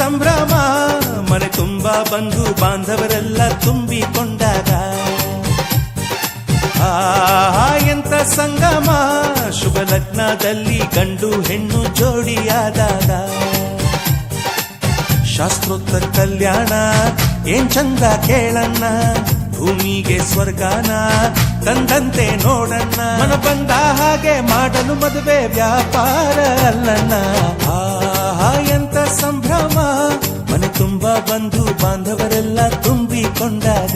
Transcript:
ಸಂಭ್ರಮ ಮನೆ ತುಂಬಾ ಬಂಧು ಬಾಂಧವರೆಲ್ಲ ತುಂಬಿಕೊಂಡಾಗ ಎಂತ ಸಂಗಮ ಶುಭ ಲಗ್ನದಲ್ಲಿ ಗಂಡು ಹೆಣ್ಣು ಜೋಡಿಯಾದಾಗ ಶಾಸ್ತ್ರೋತ್ತರ ಕಲ್ಯಾಣ ಏನ್ ಚಂದ ಕೇಳಣ್ಣ ಭೂಮಿಗೆ ಸ್ವರ್ಗಾನ ತಂದಂತೆ ನೋಡಣ್ಣ ಮನ ಬಂದ ಹಾಗೆ ಮಾಡಲು ಮದುವೆ ವ್ಯಾಪಾರ ಅಲ್ಲಣ್ಣ ಎಂತ ಸಂಭ್ರಮ ಮನೆ ತುಂಬಾ ಬಂಧು ಬಾಂಧವರೆಲ್ಲ ತುಂಬಿಕೊಂಡಾಗ